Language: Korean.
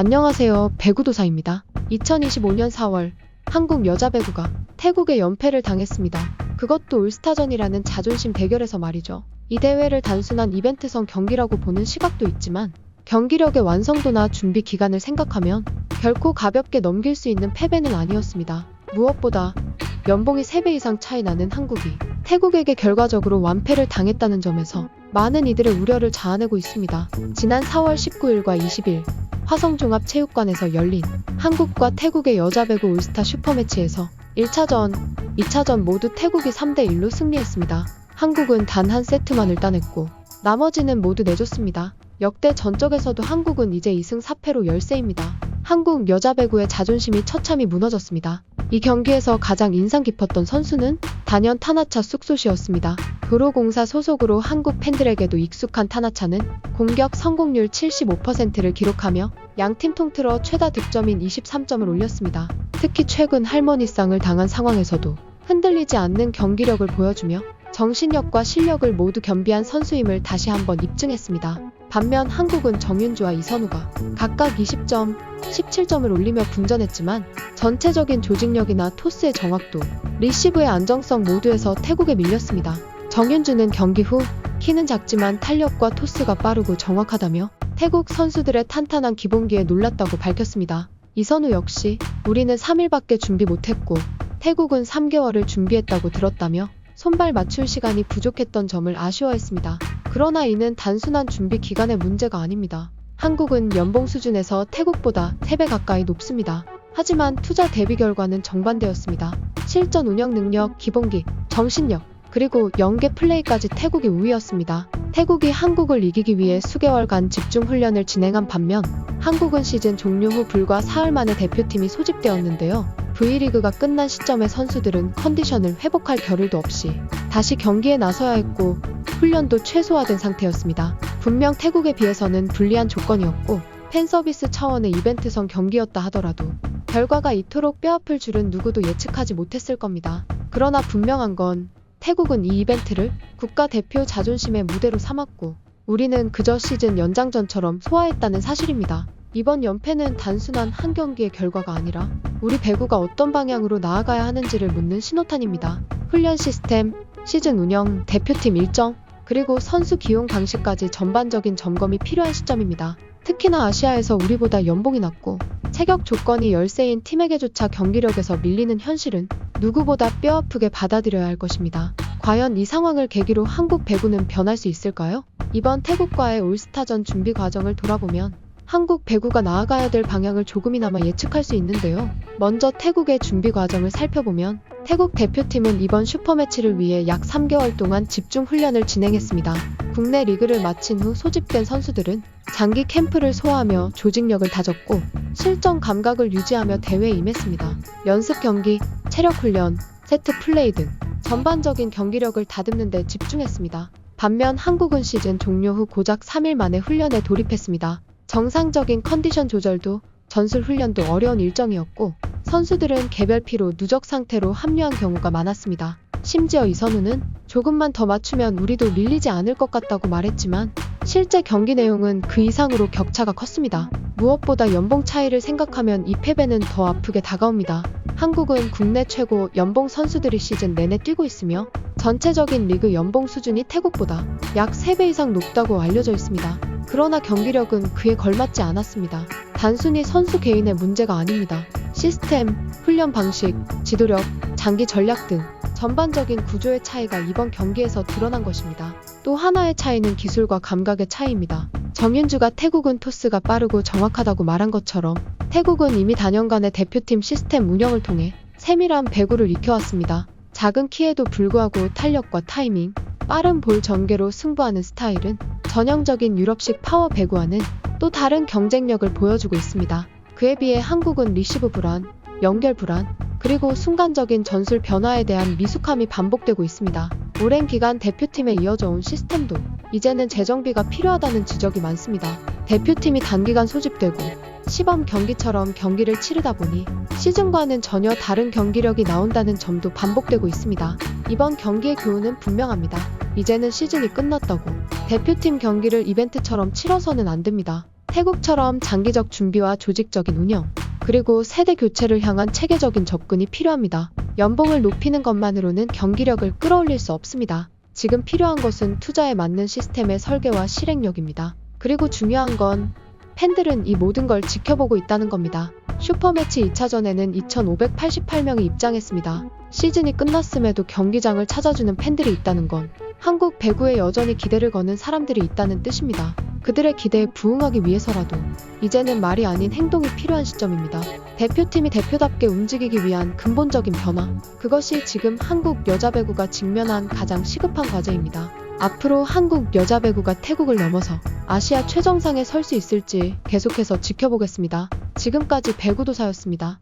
안녕하세요. 배구도사입니다. 2025년 4월 한국 여자 배구가 태국에 연패를 당했습니다. 그것도 올스타전이라는 자존심 대결에서 말이죠. 이 대회를 단순한 이벤트성 경기라고 보는 시각도 있지만 경기력의 완성도나 준비 기간을 생각하면 결코 가볍게 넘길 수 있는 패배는 아니었습니다. 무엇보다 연봉이 3배 이상 차이 나는 한국이 태국에게 결과적으로 완패를 당했다는 점에서 많은 이들의 우려를 자아내고 있습니다. 지난 4월 19일과 20일 화성종합체육관에서 열린 한국과 태국의 여자 배구 올스타 슈퍼매치에서 1차전, 2차전 모두 태국이 3대1로 승리했습니다. 한국은 단 한 세트만을 따냈고 나머지는 모두 내줬습니다. 역대 전적에서도 한국은 이제 2승 4패로 열세입니다. 한국 여자 배구의 자존심이 처참히 무너졌습니다. 이 경기에서 가장 인상 깊었던 선수는 단연 타나차 쑥소시였습니다. 도로공사 소속으로 한국 팬들에게도 익숙한 타나차는 공격 성공률 75%를 기록하며 양팀 통틀어 최다 득점인 23점을 올렸습니다. 특히 최근 할머니상을 당한 상황에서도 흔들리지 않는 경기력을 보여주며 정신력과 실력을 모두 겸비한 선수임을 다시 한번 입증했습니다. 반면 한국은 정윤주와 이선우가 각각 20점, 17점을 올리며 분전했지만 전체적인 조직력이나 토스의 정확도, 리시브의 안정성 모두에서 태국에 밀렸습니다. 정윤주는 경기 후 키는 작지만 탄력과 토스가 빠르고 정확하다며 태국 선수들의 탄탄한 기본기에 놀랐다고 밝혔습니다. 이선우 역시 우리는 3일밖에 준비 못했고 태국은 3개월을 준비했다고 들었다며 손발 맞출 시간이 부족했던 점을 아쉬워했습니다. 그러나 이는 단순한 준비 기간의 문제가 아닙니다. 한국은 연봉 수준에서 태국보다 3배 가까이 높습니다. 하지만 투자 대비 결과는 정반대였습니다. 실전 운영 능력, 기본기, 정신력, 그리고 연계 플레이까지 태국이 우위였습니다. 태국이 한국을 이기기 위해 수개월간 집중 훈련을 진행한 반면 한국은 시즌 종료 후 불과 사흘 만에 대표팀이 소집되었는데요. V리그가 끝난 시점에 선수들은 컨디션을 회복할 겨를도 없이 다시 경기에 나서야 했고 훈련도 최소화된 상태였습니다. 분명 태국에 비해서는 불리한 조건이었고 팬서비스 차원의 이벤트성 경기였다 하더라도 결과가 이토록 뼈아플 줄은 누구도 예측하지 못했을 겁니다. 그러나 분명한 건 태국은 이 이벤트를 국가대표 자존심의 무대로 삼았고 우리는 그저 시즌 연장전처럼 소화했다는 사실입니다. 이번 연패는 단순한 한 경기의 결과가 아니라 우리 배구가 어떤 방향으로 나아가야 하는지를 묻는 신호탄입니다. 훈련 시스템, 시즌 운영, 대표팀 일정, 그리고 선수 기용 방식까지 전반적인 점검이 필요한 시점입니다. 특히나 아시아에서 우리보다 연봉이 낮고 체격 조건이 열세인 팀에게조차 경기력에서 밀리는 현실은 누구보다 뼈아프게 받아들여야 할 것입니다. 과연 이 상황을 계기로 한국 배구는 변할 수 있을까요? 이번 태국과의 올스타전 준비 과정을 돌아보면 한국 배구가 나아가야 될 방향을 조금이나마 예측할 수 있는데요. 먼저 태국의 준비 과정을 살펴보면 태국 대표팀은 이번 슈퍼매치를 위해 약 3개월 동안 집중 훈련을 진행했습니다. 국내 리그를 마친 후 소집된 선수들은 장기 캠프를 소화하며 조직력을 다졌고 실전 감각을 유지하며 대회에 임했습니다. 연습 경기, 체력 훈련, 세트 플레이 등 전반적인 경기력을 다듬는 데 집중했습니다. 반면 한국은 시즌 종료 후 고작 3일 만에 훈련에 돌입했습니다. 정상적인 컨디션 조절도 전술 훈련도 어려운 일정이었고 선수들은 개별 피로 누적 상태로 합류한 경우가 많았습니다. 심지어 이선우는 조금만 더 맞추면 우리도 밀리지 않을 것 같다고 말했지만 실제 경기 내용은 그 이상으로 격차가 컸습니다. 무엇보다 연봉 차이를 생각하면 이 패배는 더 아프게 다가옵니다. 한국은 국내 최고 연봉 선수들이 시즌 내내 뛰고 있으며 전체적인 리그 연봉 수준이 태국보다 약 3배 이상 높다고 알려져 있습니다. 그러나 경기력은 그에 걸맞지 않았습니다. 단순히 선수 개인의 문제가 아닙니다. 시스템, 훈련 방식, 지도력, 장기 전략 등 전반적인 구조의 차이가 이번 경기에서 드러난 것입니다. 또 하나의 차이는 기술과 감각의 차이입니다. 정윤주가 태국은 토스가 빠르고 정확하다고 말한 것처럼 태국은 이미 단연간의 대표팀 시스템 운영을 통해 세밀한 배구를 익혀왔습니다. 작은 키에도 불구하고 탄력과 타이밍, 빠른 볼 전개로 승부하는 스타일은 전형적인 유럽식 파워 배구와는 또 다른 경쟁력을 보여주고 있습니다. 그에 비해 한국은 리시브 불안, 연결 불안, 그리고 순간적인 전술 변화에 대한 미숙함이 반복되고 있습니다. 오랜 기간 대표팀에 이어져 온 시스템도 이제는 재정비가 필요하다는 지적이 많습니다. 대표팀이 단기간 소집되고 시범 경기처럼 경기를 치르다 보니 시즌과는 전혀 다른 경기력이 나온다는 점도 반복되고 있습니다. 이번 경기의 교훈은 분명합니다. 이제는 시즌이 끝났다고 대표팀 경기를 이벤트처럼 치러서는 안 됩니다. 태국처럼 장기적 준비와 조직적인 운영, 그리고 세대 교체를 향한 체계적인 접근이 필요합니다. 연봉을 높이는 것만으로는 경기력을 끌어올릴 수 없습니다. 지금 필요한 것은 투자에 맞는 시스템의 설계와 실행력입니다. 그리고 중요한 건 팬들은 이 모든 걸 지켜보고 있다는 겁니다. 슈퍼매치 2차전에는 2,588명이 입장했습니다. 시즌이 끝났음에도 경기장을 찾아주는 팬들이 있다는 건 한국 배구에 여전히 기대를 거는 사람들이 있다는 뜻입니다. 그들의 기대에 부응하기 위해서라도 이제는 말이 아닌 행동이 필요한 시점입니다. 대표팀이 대표답게 움직이기 위한 근본적인 변화, 그것이 지금 한국 여자 배구가 직면한 가장 시급한 과제입니다. 앞으로 한국 여자 배구가 태국을 넘어서 아시아 최정상에 설 수 있을지 계속해서 지켜보겠습니다. 지금까지 배구도사였습니다.